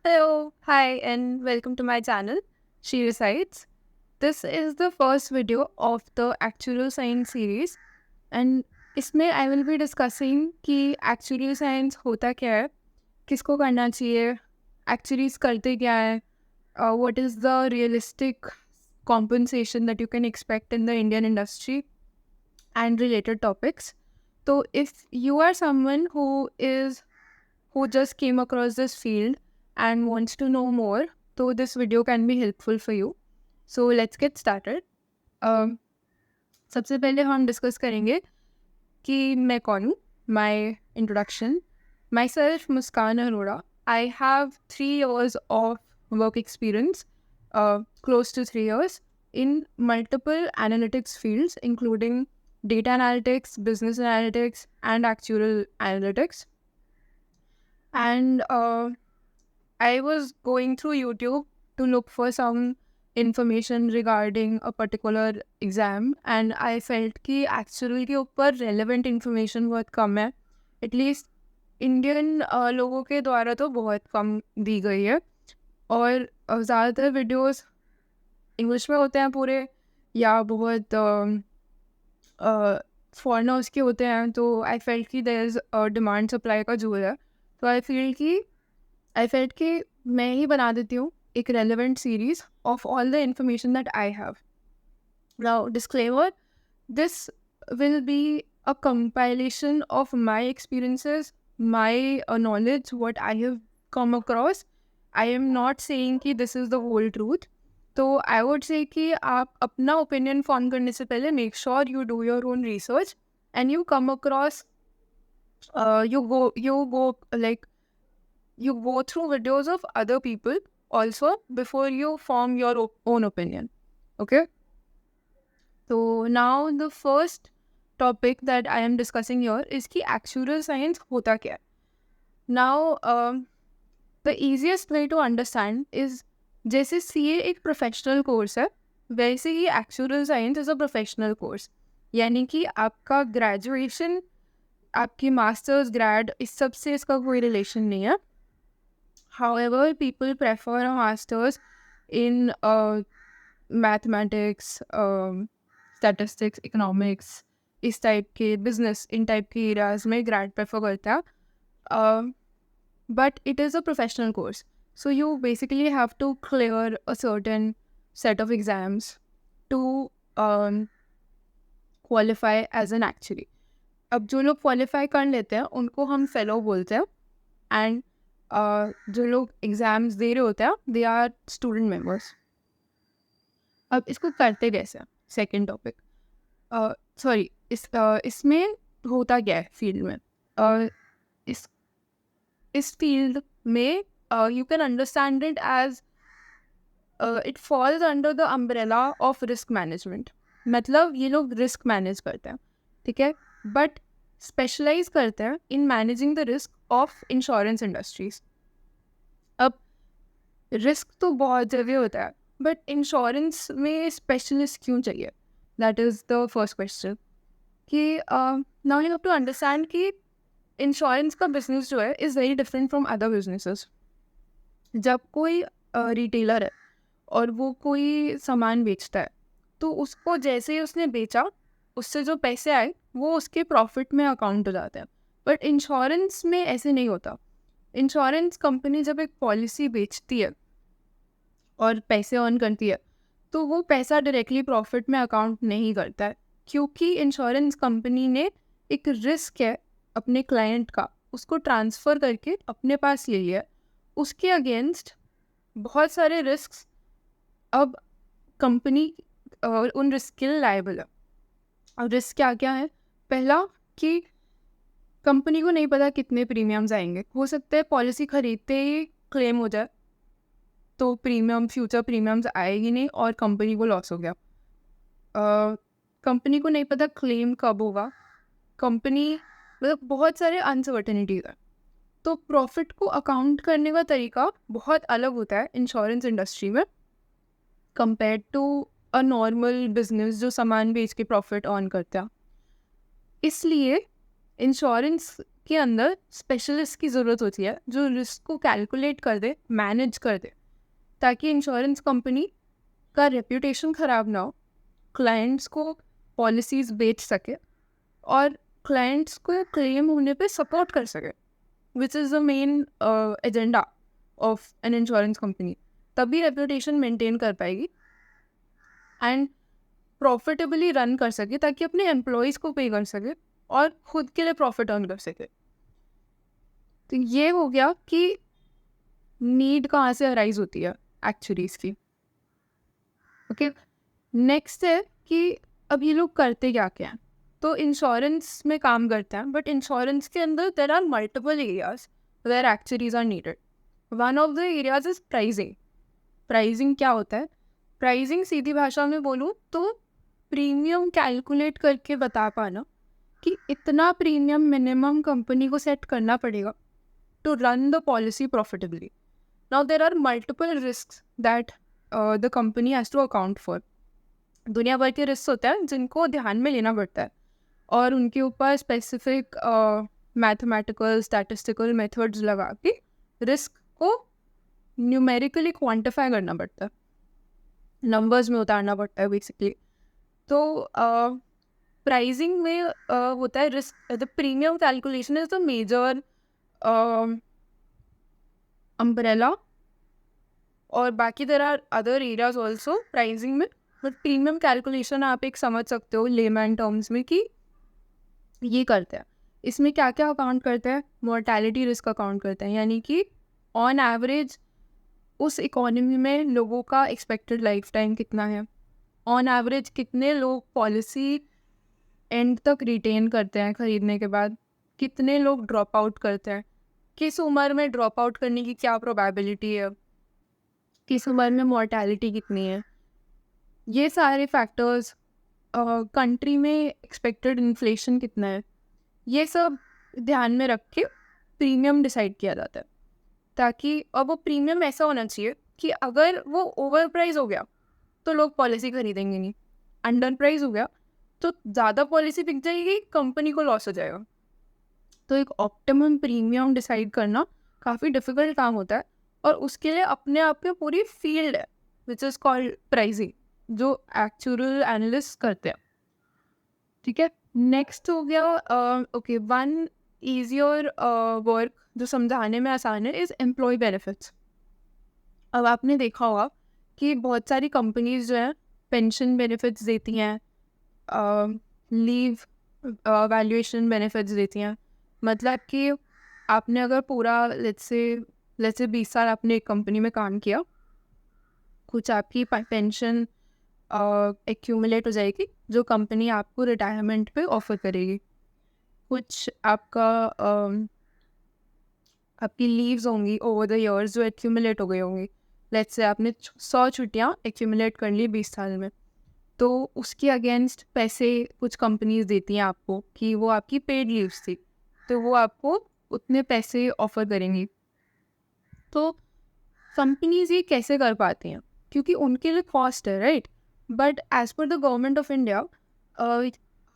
Hello, hi, and welcome to my channel, She Recites. This is the first video of the Actual Science series, and इसमें I will be discussing कि Actual Science होता क्या है, किसको करना चाहिए, Actuaries करते क्या है, what is the realistic compensation that you can expect in the Indian industry, and related topics. So if you are someone who just came across this field and wants to know more, so this video can be helpful for you. So let's get started. Um, सबसे पहले हम discuss करेंगे कि मैं कौन हूँ. My introduction. Myself, Muskan Arora. I have 3 years of work experience, close to 3 years, in multiple analytics fields, including data analytics, business analytics, and actuarial analytics. And I was going through YouTube to look for some information regarding a particular exam, and I felt कि actually के ऊपर relevant information बहुत कम है. At least Indian लोगों के द्वारा तो बहुत कम दी गई है, और ज़्यादातर वीडियोस इंग्लिश में होते हैं पूरे, या बहुत फॉरेनर्स के होते हैं. तो आई फेल्ट कि देयर इज़ डिमांड सप्लाई का जो है, तो आई फेल्ट कि मैं ही बना देती हूँ एक relevant series of all the information that I have. Now disclaimer, this will be a compilation of my experiences, my knowledge, what I have come across. I am not saying कि this is the whole truth. तो I would say कि आप अपना opinion form करने से पहले make sure you do your own research and you come across, you go through videos of other people also before you form your own opinion. Okay? So now the first topic that I am discussing here is कि actuarial science होता क्या है. Now the easiest way to understand is, जैसे CA एक professional course है, वैसे ही actuarial science is a professional course. यानी कि आपका ग्रेजुएशन, आपकी मास्टर्स, ग्रेड, इस सब से इसका कोई रिलेशन नहीं है. However, people prefer a master's in mathematics, statistics, economics, इस टाइप के बिजनेस, इन टाइप के एरियाज में ग्रेड प्रेफर करता है. But it is a professional course, so you basically have to clear a certain set of exams to qualify as an actually. अब जो लोग क्वालिफाई कर लेते हैं उनको हम फेलो बोलते हैं, एंड जो लोग एग्ज़ाम्स दे रहे होते हैं दे आर स्टूडेंट मेंबर्स. अब इसको करते कैसे, सेकेंड टॉपिक. सॉरी, इसमें होता क्या है फील्ड में. इस फील्ड में you can understand it as it falls under the umbrella of risk management. मतलब ये लोग रिस्क मैनेज करते हैं, ठीक है, बट स्पेशलाइज करते हैं in managing the risk of insurance industries. अब रिस्क तो बहुत जगह होता है, बट इंश्योरेंस में स्पेशलिस्ट क्यों चाहिए, that is the first question. कि now you have to understand कि इंश्योरेंस का बिजनेस जो है is very different from other businesses. जब कोई रिटेलर है और वो कोई सामान बेचता है, तो उसको जैसे ही उसने बेचा, उससे जो पैसे आए वो उसके प्रॉफिट में अकाउंट हो जाते हैं. बट इंश्योरेंस में ऐसे नहीं होता. इंश्योरेंस कंपनी जब एक पॉलिसी बेचती है और पैसे अर्न करती है, तो वो पैसा डायरेक्टली प्रॉफिट में अकाउंट नहीं करता है, क्योंकि इंश्योरेंस कंपनी ने एक रिस्क है अपने क्लाइंट का, उसको ट्रांसफ़र करके अपने पास ले लिया. उसके अगेंस्ट बहुत सारे रिस्क अब कंपनी उन रिस्क के लिए लायबल है. और रिस्क क्या क्या है? पहला कि कंपनी को नहीं पता कितने प्रीमियम्स आएंगे. हो सकता है पॉलिसी खरीदते ही क्लेम हो जाए, तो फ्यूचर प्रीमियम्स आएगी नहीं और कंपनी को लॉस हो गया. कंपनी को नहीं पता क्लेम कब होगा. कंपनी, मतलब बहुत सारे अनसर्टेनिटीज है. तो प्रॉफिट को अकाउंट करने का तरीका बहुत अलग होता है इंश्योरेंस इंडस्ट्री में compare to a normal business जो सामान बेच के प्रॉफिट अर्न करता है. इसलिए इंश्योरेंस के अंदर स्पेशलिस्ट की ज़रूरत होती है जो रिस्क को कैलकुलेट कर दे, मैनेज कर दे, ताकि इंश्योरेंस कंपनी का रेप्यूटेशन ख़राब ना हो, क्लाइंट्स को पॉलिसीज़ बेच सके और क्लाइंट्स को क्लेम होने पे सपोर्ट कर सके, which is the main agenda of an insurance company. तभी रेप्यूटेशन मेंटेन कर पाएगी एंड प्रॉफिटेबली रन कर सके, ताकि अपने एम्प्लॉयज़ को पे कर सके और खुद के लिए प्रॉफिट अर्न कर सके. तो ये हो गया कि नीड कहाँ से अराइज होती है एक्चुअलीज की. ओके, नेक्स्ट है कि अब ये लोग करते क्या क्या हैं. तो इंश्योरेंस में काम करते हैं, बट इंश्योरेंस के अंदर there are multiple areas where actuaries are needed. One of the areas is pricing. Pricing क्या होता है? प्राइजिंग सीधी भाषा में बोलूँ तो प्रीमियम कैलकुलेट करके बता पाना कि इतना प्रीमियम मिनिमम कंपनी को सेट करना पड़ेगा to run the policy profitably. Now there are multiple risks that the company has to account for. दुनिया भर के रिस्क होते हैं जिनको ध्यान में लेना पड़ता है और उनके ऊपर स्पेसिफिक मैथमेटिकल स्टैटिस्टिकल मेथड्स लगा के रिस्क को न्यूमेरिकली क्वांटिफाई करना पड़ता है, नंबर्स में उतारना पड़ता है बेसिकली. तो प्राइजिंग में होता है risk. The premium calculation is the major umbrella, और बाकी there are other areas also pricing में. बट प्रीमियम कैलकुलेशन आप एक समझ सकते हो लेमैन टर्म्स में कि ये करते हैं. इसमें क्या क्या अकाउंट करते हैं? मोर्टैलिटी रिस्क अकाउंट करते हैं, यानी कि ऑन एवरेज उस इकोनॉमी में लोगों का एक्सपेक्टेड लाइफ टाइम कितना है, ऑन एवरेज कितने लोग पॉलिसी एंड तक रिटेन करते हैं ख़रीदने के बाद, कितने लोग ड्रॉप आउट करते हैं, किस उम्र में ड्रॉप आउट करने की क्या प्रोबेबिलिटी है, किस उम्र में मॉर्टैलिटी कितनी है. ये सारे फैक्टर्स, कंट्री में एक्सपेक्टेड इन्फ्लेशन कितना है, ये सब ध्यान में रख के प्रीमियम डिसाइड किया जाता है. ताकि अब वो प्रीमियम ऐसा होना चाहिए कि अगर वो ओवर प्राइस हो गया तो लोग पॉलिसी खरीदेंगे नहीं, अंडर प्राइस हो गया तो ज़्यादा पॉलिसी बिक जाएगी, कंपनी को लॉस हो जाएगा. तो एक ऑप्टिमम प्रीमियम डिसाइड करना काफ़ी डिफ़िकल्ट काम होता है और उसके लिए अपने आप में पूरी फील्ड है विच इज़ कॉल्ड प्राइसिंग, जो एक्चुअल एनालिस्ट करते हैं. ठीक है, नेक्स्ट हो गया ओके वन ईजियर वर्क जो समझाने में आसान है इज़ एम्प्लॉय बेनिफिट्स. अब आपने देखा होगा कि बहुत सारी कंपनीज जो हैं पेंशन बेनिफिट्स देती हैं, लीव वैल्यूएशन बेनिफिट्स देती हैं. मतलब कि आपने अगर पूरा लेट्स से 20 साल आपने एक कंपनी में काम किया, कुछ आपकी पेंशन एक्यूमुलेट हो जाएगी जो कंपनी आपको रिटायरमेंट पे ऑफर करेगी. कुछ आपका आपकी लीव्स होंगी ओवर द ईयर्स जो एक्यूमुलेट हो गई होंगी. लेट्स से आपने 100 छुट्टियाँ एक्यूमुलेट कर ली 20 साल में, तो उसके अगेंस्ट पैसे कुछ कंपनीज देती हैं आपको कि वो आपकी पेड लीव्स थी, तो वो आपको उतने पैसे ऑफर करेंगी. तो कंपनीज ये कैसे कर पाती हैं? क्योंकि उनके लिए कॉस्ट है, right. But as per the government of India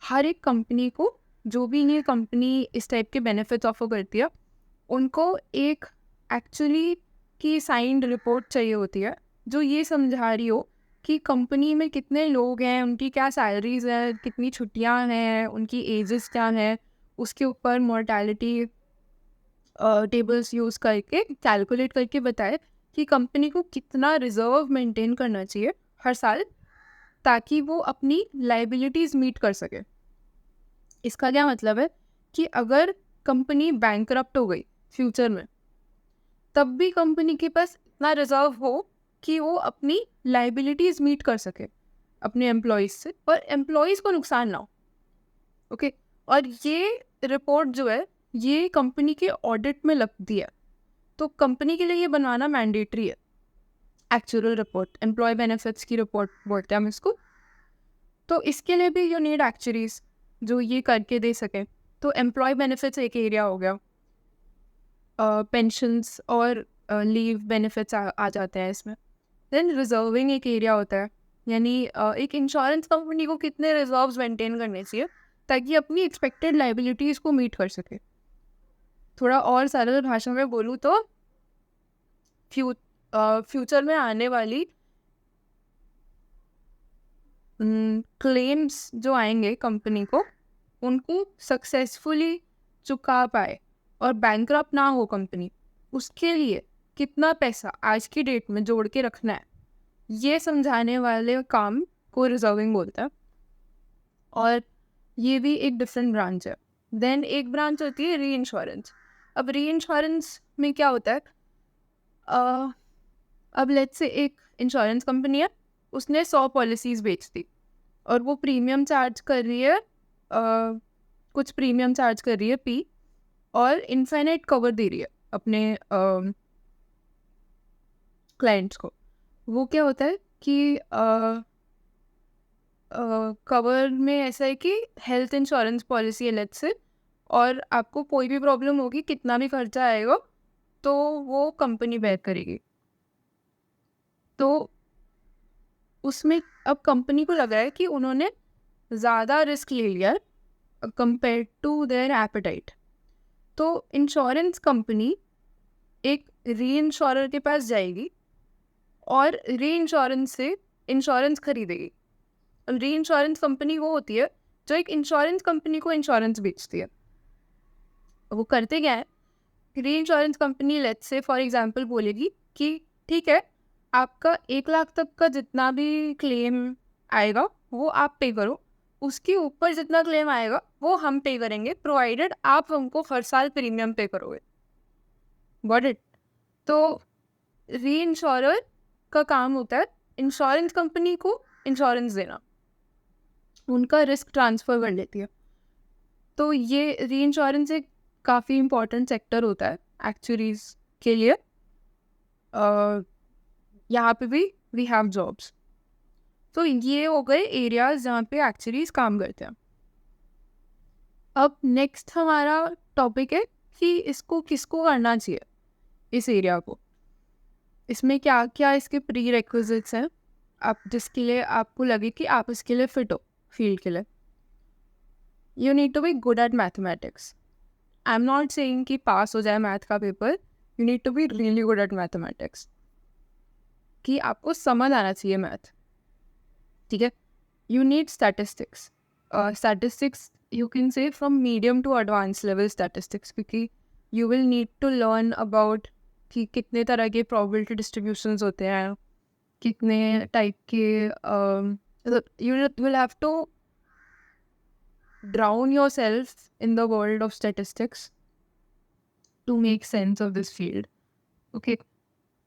हर एक कंपनी को, जो भी ये कंपनी इस टाइप के बेनिफिट्स ऑफर करती है, उनको एक एक्चुअली की साइंड रिपोर्ट चाहिए होती है जो ये समझा रही हो कि कंपनी में कितने लोग हैं, उनकी क्या सैलरीज हैं, कितनी छुट्टियां हैं, उनकी एजेस क्या हैं, उसके ऊपर मोर्टैलिटी टेबल्स यूज़ करके कैलकुलेट करके बताए कि कंपनी को कितना रिजर्व मेंटेन करना चाहिए हर साल ताकि वो अपनी लाइबिलिटीज़ मीट कर सके. इसका क्या मतलब है कि अगर कंपनी बैंकरप्ट हो गई फ्यूचर में, तब भी कंपनी के पास इतना रिजर्व हो कि वो अपनी लाइबिलिटीज़ मीट कर सके अपने एम्प्लॉयज़ से और एम्प्लॉयज़ को नुकसान ना हो. ओके, और ये रिपोर्ट जो है ये कंपनी के ऑडिट में लगती है, तो कंपनी के लिए ये बनवाना मैंडेटरी है. एक्चुअल रिपोर्ट, एम्प्लॉय बेनिफिट्स की रिपोर्ट बोलते हैं हम इसको. तो इसके लिए भी यू नीड एक्चुअरीज जो ये करके दे सके. तो एम्प्लॉय बेनिफिट्स एक एरिया हो गया, पेंशन्स और लीव बेनिफिट्स आ जाते हैं इसमें. देन रिजर्विंग एक एरिया होता है, यानी एक इंश्योरेंस कंपनी को कितने रिजर्व्स मेंटेन करने चाहिए ताकि अपनी एक्सपेक्टेड लाइबिलिटीज़ को मीट कर सके. थोड़ा और सरल भाषा में बोलूँ तो फ्यूचर में आने वाली क्लेम्स जो आएंगे कंपनी को, उनको सक्सेसफुली चुका पाए और बैंकरप्ट ना हो कंपनी, उसके लिए कितना पैसा आज की डेट में जोड़ के रखना है, ये समझाने वाले काम को रिजर्विंग बोलते हैं। और ये भी एक डिफरेंट ब्रांच है। देन एक ब्रांच होती है री इंश्योरेंस। अब री इंश्योरेंस में क्या होता है, अब लेट्स से एक इंश्योरेंस कंपनी है, उसने 100 पॉलिसीज बेच दी और वो प्रीमियम चार्ज कर रही है, कुछ प्रीमियम चार्ज कर रही है पी, और इन्फिनिट कवर दे रही है अपने क्लाइंट्स को। वो क्या होता है कि कवर में ऐसा है कि हेल्थ इंश्योरेंस पॉलिसी है लेट्स से, और आपको कोई भी प्रॉब्लम होगी, कितना भी खर्चा आएगा, तो वो कंपनी बेयर करेगी। तो उसमें अब कंपनी को लगा है कि उन्होंने ज़्यादा रिस्क ले लिया कंपेयर टू देयर एपेटाइट। तो इंश्योरेंस कंपनी एक री इंश्योरर के पास जाएगी और री इंश्योरेंस से इंश्योरेंस खरीदेगी। री इंश्योरेंस कंपनी वो होती है जो एक इंश्योरेंस कंपनी को इंश्योरेंस बेचती है। वो करते क्या है, री insurance company let's say for example बोलेगी कि ठीक है, आपका 1 लाख तक का जितना भी क्लेम आएगा वो आप पे करो, उसके ऊपर जितना क्लेम आएगा वो हम पे करेंगे, प्रोवाइडेड आप हमको हर साल प्रीमियम पे करोगे। Got it? तो री इंश्योरर का काम होता है इंश्योरेंस कंपनी को इंश्योरेंस देना, उनका रिस्क ट्रांसफ़र कर लेती है। तो ये री इंश्योरेंस एक काफ़ी इम्पॉर्टेंट सेक्टर होता है एक्चुअरीज के लिए। यहाँ पे भी वी हैव जॉब्स। तो ये हो गए एरियाज जहाँ पे एक्चुअरीज काम करते हैं। अब नेक्स्ट हमारा टॉपिक है कि इसको किसको करना चाहिए, इस एरिया को, इसमें क्या क्या इसके प्री रिक्विजिट्स हैं, आप जिसके लिए आपको लगे कि आप इसके लिए फिट हो फील्ड के लिए। You need to be good at mathematics. I am not saying कि पास हो जाए मैथ का paper, you need to be really good at mathematics, कि आपको समझ आना चाहिए मैथ। ठीक है, you need statistics. Statistics you can say from medium to advance level statistics, क्योंकि you will need to learn about कि कितने तरह के प्रोबेबिलिटी डिस्ट्रीब्यूशंस होते हैं, कितने टाइप के, you will have to drown yourself in the world of statistics to make sense of this field. Okay,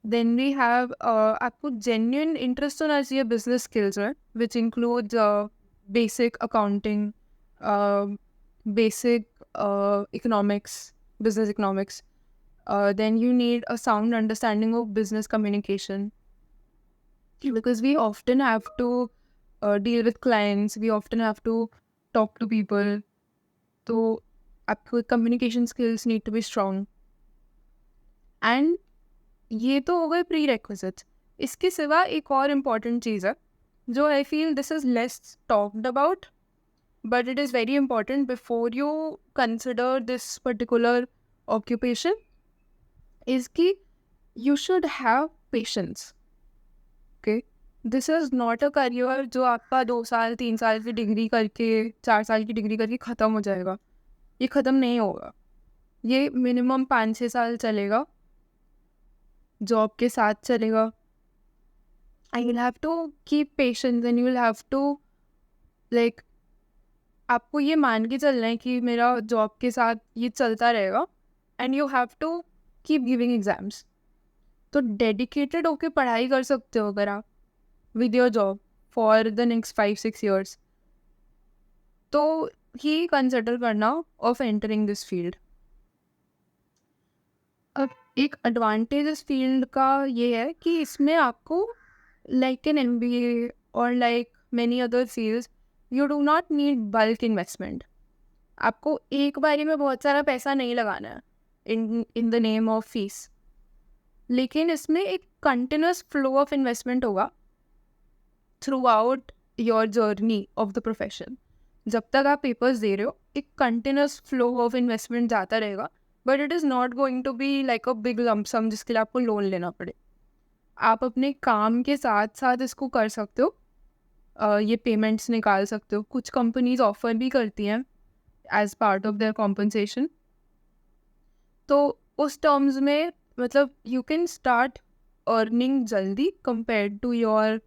then we have आपको genuine interest होना चाहिए business skills में, which includes basic accounting, basic economics, business economics. Then you need a sound understanding of business communication, because we often have to deal with clients, we often have to talk to people. तो आपको communication skills need to be strong. And ये तो हो गए pre requisites. इसके सिवा एक और इम्पॉर्टेंट चीज़ है जो I feel this is less talked about, but it is very important before you consider this particular occupation, is कि you should have patience. Okay, this is not a career जो आपका 2 साल 3 साल की डिग्री करके 4 साल की डिग्री करके ख़त्म हो जाएगा। ये ख़त्म नहीं होगा, ये मिनिमम 5-6 साल चलेगा, जॉब के साथ चलेगा। And you will have to keep patience and you will have to like, आपको ये मान के चलना है कि मेरा जॉब के साथ ये चलता रहेगा, and you have to keep giving exams. तो डेडिकेटेड होके पढ़ाई कर सकते हो अगर आप with your job for the next 5-6 years, तो ही कंसिडर करना of entering this field. अब एक एडवांटेज इस फील्ड का ये है कि इसमें आपको लाइक एन MBA और like many other fields, you do not need bulk investment. आपको एक बारी में बहुत सारा पैसा नहीं लगाना है in the name of fees, लेकिन इसमें एक कंटिन्यूस फ्लो ऑफ इन्वेस्टमेंट होगा through-out your journey of the profession. जब तक आप पेपर्स दे रहे हो, एक कंटिन्यूस फ्लो ऑफ इन्वेस्टमेंट जाता रहेगा, but it is not going to be like a big lump sum जिसके लिए आपको लोन लेना पड़े। आप अपने काम के साथ साथ इसको कर सकते हो, ये पेमेंट्स निकाल सकते हो। कुछ कंपनीज ऑफर भी करती हैं as part of their compensation. तो उस टर्म्स में मतलब यू कैन स्टार्ट अर्निंग जल्दी कंपेयर टू योर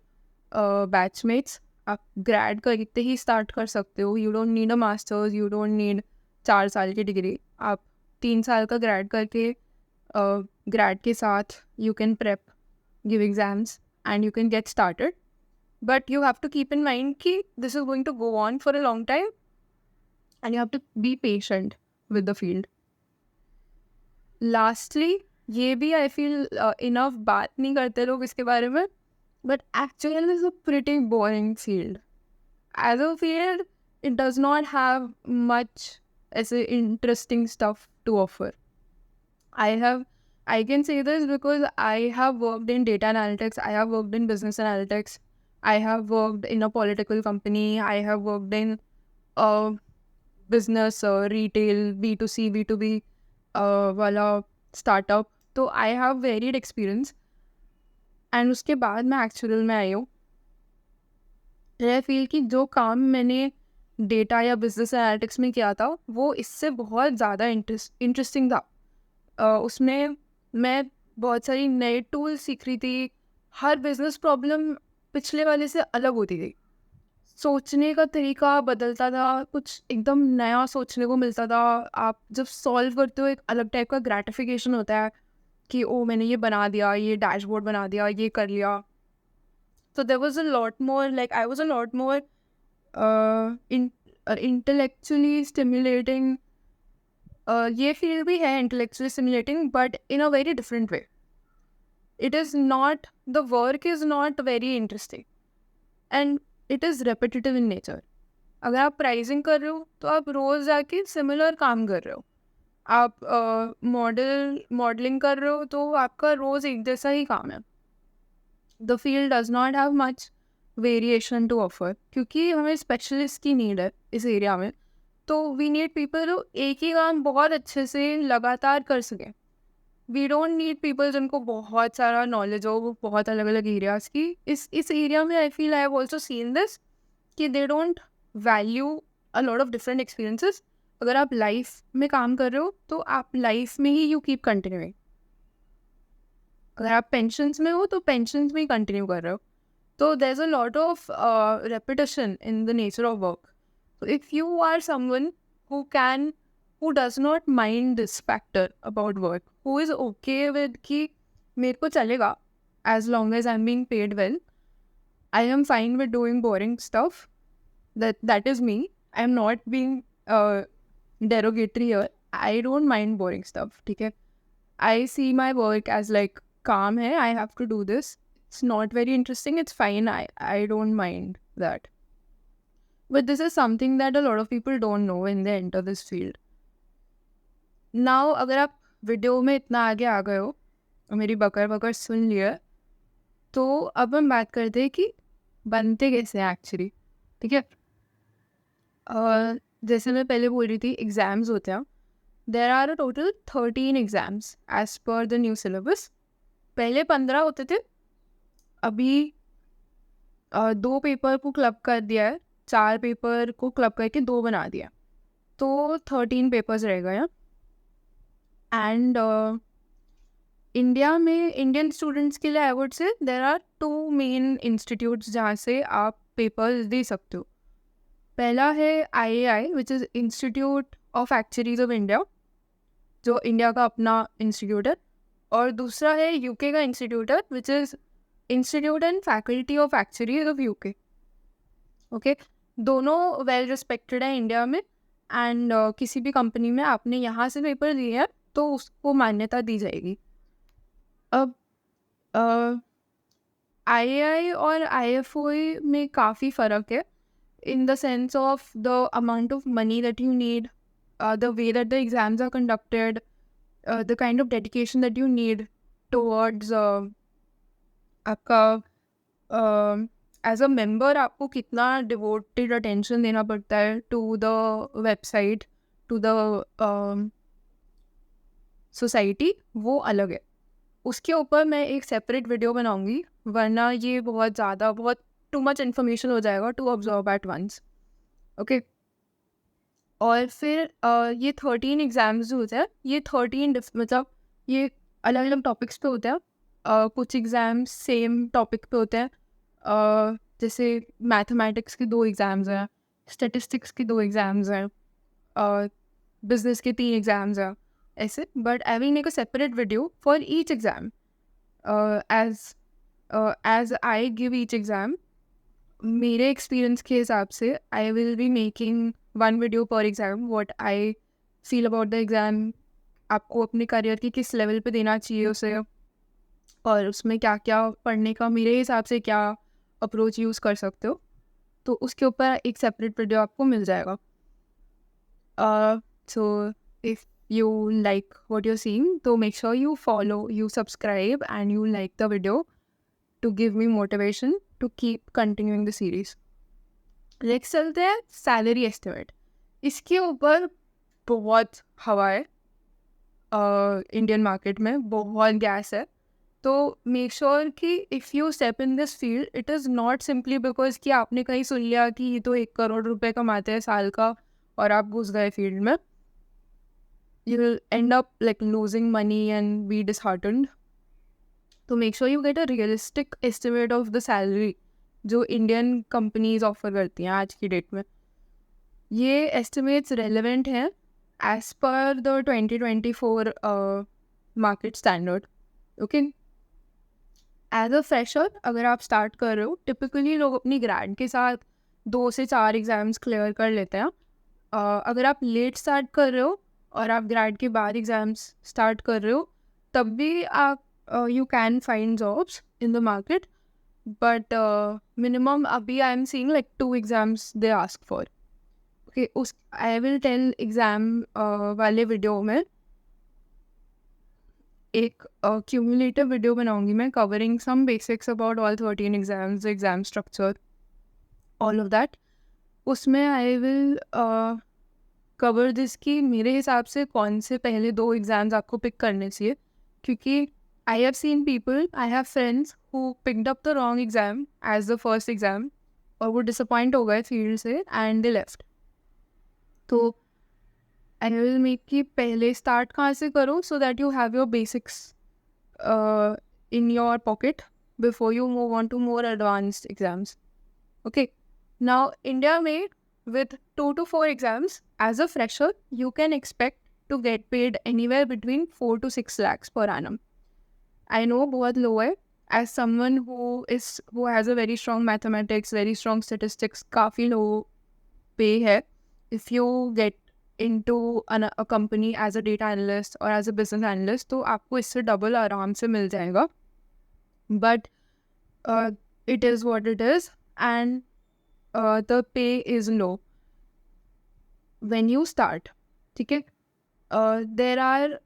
बैचमेट्स। आप ग्रेड करते ही स्टार्ट कर सकते हो। You don't need a master's, you don't need 4 साल की डिग्री। आप 3 साल का ग्रेड करके ग्रेड के साथ you can prep, give exams and you can get started. But you have to keep in mind कि this is going to go on for a long time and you have to be patient with the field. Lastly, ये भी I feel enough बात नहीं करते लोग इसके बारे में, but actually is a pretty boring field. As a field, it does not have much as a interesting stuff to offer. I can say this because I have worked in data analytics, I have worked in business analytics, I have worked in a political company, I have worked in business, retail, B2C, B2B वाला startup. तो I have varied experience and उसके बाद मैं actual में आई हूँ। I feel कि जो काम मैंने डेटा या बिजनेस एनालिटिक्स में किया था वो इससे बहुत ज़्यादा इंटरेस्टिंग था। उसमें मैं बहुत सारी नए टूल्स सीख रही थी। हर बिजनेस प्रॉब्लम पिछले वाले से अलग होती थी। सोचने का तरीका बदलता था, कुछ एकदम नया सोचने को मिलता था। आप जब सॉल्व करते हो एक अलग टाइप का ग्रेटिफिकेशन होता है कि ओ मैंने ये बना दिया, ये डैशबोर्ड बना दिया, ये कर लिया। So there was a lot more, like I was a lot more intellectually stimulating. ये फील्ड भी है intellectually stimulating, but in a very different way. It is not, the work is not very interesting and it is repetitive in nature. अगर आप pricing कर रहे हो तो आप रोज़ जाके सिमिलर काम कर रहे हो। आप मॉडलिंग कर रहे हो तो आपका रोज़ एक जैसा ही काम है। The field does not have much variation to offer, क्योंकि हमें स्पेशलिस्ट की नीड है इस एरिया में। तो वी नीड पीपल जो एक ही काम बहुत अच्छे से लगातार कर सकें। वी डोंट नीड पीपल जिनको बहुत सारा नॉलेज हो, वो बहुत अलग अलग एरियाज़ की। इस एरिया में I feel I have also seen this कि they don't value a lot of different experiences. अगर आप लाइफ में काम कर रहे हो तो आप लाइफ में ही यू कीप कंटिन्यूइंग। अगर आप पेंशन्स में हो तो पेंशन्स में ही कंटिन्यू कर रहे हो। तो there is a lot of repetition in the nature of work. So if you are someone who does not mind this factor about work, who is okay with कि मेरे को चलेगा as long as I'm being paid well, I am fine with doing boring stuff. That is me. I am not being derogatory here. I don't mind boring stuff. ठीक है? I see my work as like calm है. I have to do this. It's not very interesting. It's fine. I don't mind that. But this is something that a lot of people don't know when they enter this field. Now, अगर आप video में इतना आगे आ गए हो और मेरी बकर सुन लिया, तो अब हम बात करते हैं कि बनते कैसे हैं एक्चुअली। ठीक है, जैसे मैं पहले बोल रही थी एग्ज़ाम्स होते हैं। There are a total 13 exams as per the new syllabus. पहले 15 होते थे, अभी 2 पेपर को क्लब कर दिया है, 4 पेपर को क्लब करके 2 बना दिया, तो 13 पेपर्स रह गए हैं। एंड इंडिया में इंडियन स्टूडेंट्स के लिए I would say there are 2 main institutes जहाँ से आप पेपर्स दे सकते हो। पहला है IAI, which is institute of actuaries of India, जो इंडिया का अपना इंस्टीट्यूट है। और दूसरा है UK का इंस्टीट्यूट है, which is institute and faculty of actuaries of UK। Okay, दोनों वेल रिस्पेक्टेड है इंडिया में। एंड किसी भी कंपनी में आपने यहाँ से पेपर दिए हैं तो उसको मान्यता दी जाएगी। अब IAI और IFOA में काफ़ी फ़र्क है, in the sense of the amount of money that you need, the way that the exams are conducted, the kind of dedication that you need towards आपका एज अ मेंबर आपको कितना devoted attention देना पड़ता है to the website, to the society वो अलग है। उसके ऊपर मैं एक सेपरेट वीडियो बनाऊंगी, वरना ये बहुत टू मच इन्फॉर्मेशन हो जाएगा to observe at once. Okay, और फिर ये 13 एग्ज़ाम्स जो होते हैं, ये 13 मतलब ये अलग अलग टॉपिक्स पे होते हैं। कुछ एग्ज़ाम्स सेम टॉपिक पे होते हैं, जैसे मैथमेटिक्स के 2 एग्ज़ाम्स हैं, स्टैटिस्टिक्स के 2 एग्ज़ाम्स हैं, बिजनेस के 3 एग्ज़ाम्स हैं, ऐसे। But I will make a separate video for each exam as I give each exam. मेरे एक्सपीरियंस के हिसाब से I will be making 1 video per exam, what I feel about the exam, आपको अपने career की किस लेवल पे देना चाहिए उसे, और उसमें क्या क्या पढ़ने का मेरे हिसाब से क्या अप्रोच यूज़ कर सकते हो, तो उसके ऊपर एक सेपरेट वीडियो आपको मिल जाएगा। So if you like what you're seeing, so make sure you follow, you subscribe, and you like the video to give me motivation to keep continuing the series. Next चलते हैं salary estimate. इसके ऊपर बहुत हवा है, Indian market में बहुत gas है। तो मेक श्योर कि if you step in this field, it is not simply because कि आपने कहीं सुन लिया कि ये तो 1 करोड़ रुपए कमाते हैं साल का और आप घुस गए फील्ड में। You will end up like losing money and be disheartened. So make sure you get a realistic estimate of the salary जो इंडियन कंपनीज ऑफर करती हैं आज की डेट में। ये एस्टिमेट्स रेलेवेंट हैं as per the 2024 market standard. Okay, as a fresher अगर आप स्टार्ट कर रहे हो, टिपिकली लोग अपनी ग्रेड के साथ 2 से 4 एग्ज़ाम्स क्लियर कर लेते हैं। अगर आप लेट स्टार्ट कर रहे हो और आप ग्रेड के बाद एग्ज़ाम्स स्टार्ट कर रहे हो, तब भी आप you can find jobs in the market, but minimum अभी I am seeing like 2 exams they ask for. Okay, उस आई विल टेल एग्ज़ाम वाले वीडियो में एक क्यूमुलेटिव वीडियो बनाऊंगी मैं, covering some basics about all 13 exams, exam structure, all of that. उसमें I will cover this कि मेरे हिसाब से कौन से पहले 2 एग्ज़ाम्स आपको पिक करने चाहिए, क्योंकि I have seen people, I have friends who picked up the wrong exam as the first exam, और वो डिसअपॉइंट हो गए फील्ड से एंड दे लेफ्ट। तो आई विल मेक कि पहले स्टार्ट कहाँ से करो, so that you have your basics in your pocket before you move on to more advanced exams. Okay, now India made with 2 to 4 exams, as a fresher you can expect to get paid anywhere between 4 to 6 lakhs per annum. I know बहुत low है, as someone who has a very strong mathematics, very strong statistics, काफ़ी low pay है। if you get into a company as a data analyst or as a business analyst, तो आपको इससे double आराम से मिल जाएगा, but it is what it is, and the pay is low when you start. ठीक है, there are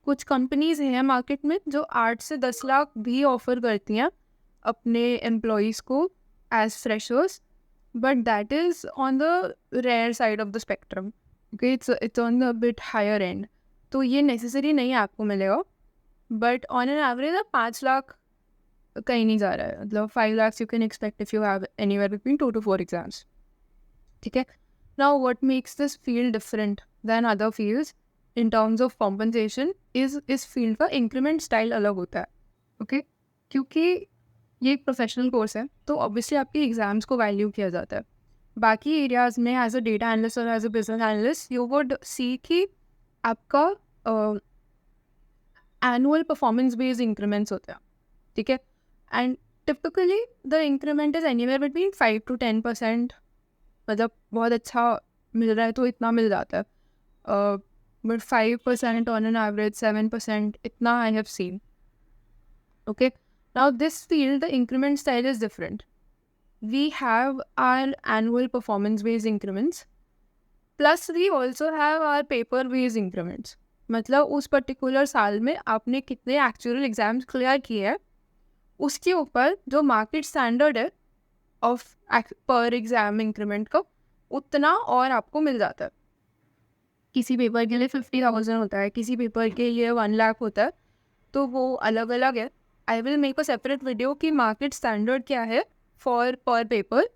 कुछ companies हैं मार्केट में जो 8 से 10 लाख भी ऑफर करती हैं अपने एम्प्लॉयज़ को as freshers, but that is on the rare side of the spectrum. Okay, it's on the bit higher end. तो ये नेसेसरी नहीं है आपको मिलेगा, but on an average 5 lakh कहीं नहीं जा रहा है, मतलब 5 lakhs you can expect if you have anywhere between 2 to 4 exams. ठीक है, now what makes this field different than other fields in terms of compensation is इस field का increment style अलग होता है। ओके, क्योंकि ये एक प्रोफेशनल कोर्स है, तो ऑब्वियसली आपके एग्ज़ाम्स को वैल्यू किया जाता है। बाकी एरियाज़ में एज अ डेटा एनालिस्ट और as a business analyst you would see कि आपका एनुअल परफॉर्मेंस बेस्ड इंक्रीमेंट्स होते हैं। ठीक है, and typically the increment is anywhere between 5 to 10%, मतलब बहुत अच्छा मिल रहा है तो इतना मिल जाता है, बट 5% ऑन एन एवरेज, 7%, इतना आई have scene. Okay, now this field the increment style is different. We have our annual performance based increments, plus we also have our paper based increments. मतलब उस पर्टिकुलर साल में आपने कितने actual exams clear किए हैं, उसके ऊपर जो मार्केट स्टैंडर्ड है ऑफ पर एग्जाम इंक्रीमेंट का, उतना और आपको मिल जाता है। किसी पेपर के लिए 50,000 होता है, किसी पेपर के लिए 1 लाख होता है, तो वो अलग अलग है. I will make a separate video कि मार्केट स्टैंडर्ड क्या है for per paper,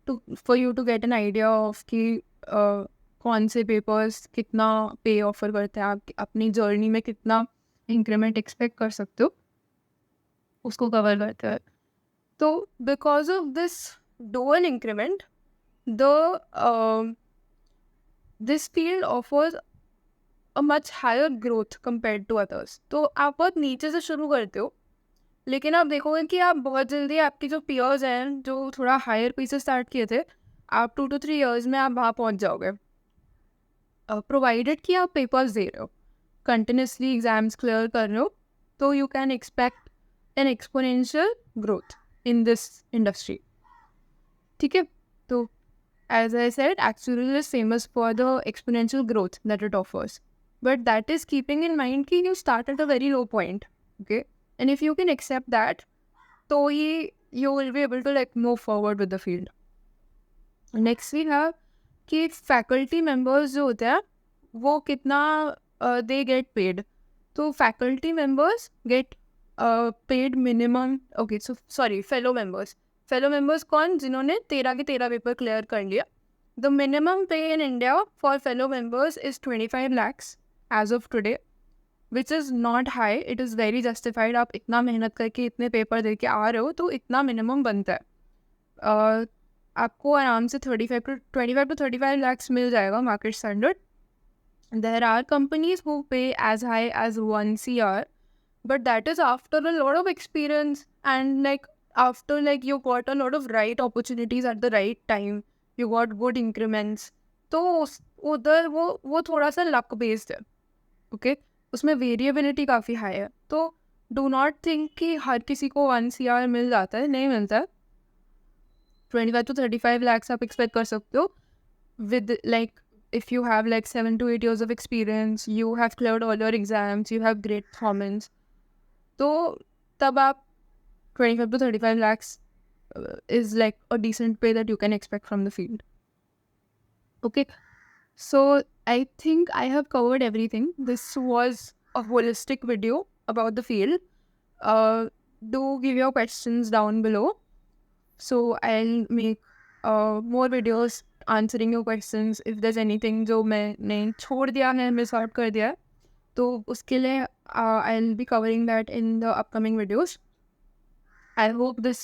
to for you to get an idea of कि कौन से पेपर्स कितना पे ऑफर करते हैं, आप अपनी जर्नी में कितना इंक्रीमेंट एक्सपेक्ट कर सकते हो, उसको कवर करता है. तो because of this dual increment, the this field offers a much higher growth compared to others. तो आप बहुत नीचे से शुरू करते हो, लेकिन आप देखोगे कि आप बहुत जल्दी, आपके जो पियर्स हैं जो थोड़ा हायर पे से स्टार्ट किए थे, आप 2 to 3 years में आप वहाँ पहुँच जाओगे, प्रोवाइडेड कि आप पेपर्स दे रहे हो, कंटिन्यूसली एग्जाम्स क्लियर कर रहे हो, तो you can expect an exponential growth in this industry. ठीक है. तो as I said, Actuarial is famous for the exponential growth that it offers. But that is keeping in mind that you start at a very low point. Okay. And if you can accept that, so you will be able to like move forward with the field. Next we have कि faculty members जो होते हैं वो कितना they get paid. तो faculty members get paid minimum. Okay, so sorry, fellow members. Fellow members कौन? जिन्होंने 13 के 13 पेपर क्लियर कर लिया. The minimum pay in India for fellow members is 25 lakhs as of today, which is not high. It is very justified. आप इतना मेहनत करके इतने पेपर दे के आ रहे हो तो इतना मिनिमम बनता है. आपको आराम से 25 to 35 lakhs मिल जाएगा market standard. There are companies who pay as high as 1 CR, but that is after a lot of experience and like after like you got a lot of right opportunities at the right time, you got good increments. तो उधर वो थोड़ा सा luck based है. Okay. उसमें variability काफ़ी high है. तो डू नॉट थिंक कि हर किसी को 1 CR मिल जाता है. नहीं मिलता है. 25 to 35 lakhs आप एक्सपेक्ट कर सकते हो with like if you have like 7 to 8 years of experience, you have cleared all your exams, you have great performance. तो तब आप 25 to 35 lakhs is like a decent pay that you can expect from the field. Okay, so I think I have covered everything. This was a holistic video about the field. Do give your questions down below, so I'll make more videos answering your questions. If there's anything जो मैंने छोड़ दिया है, miss out कर दिया है, तो उसके लिए I'll be covering that in the upcoming videos. I hope this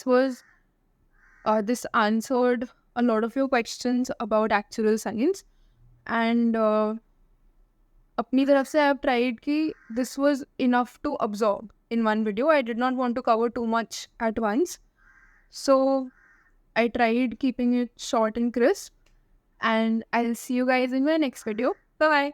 answered a lot of your questions about actuarial science. And अपनी तरफ से I have tried कि this was enough to absorb in one video. I did not want to cover too much at once, so I tried keeping it short and crisp. And I'll see you guys in my next video. Bye bye.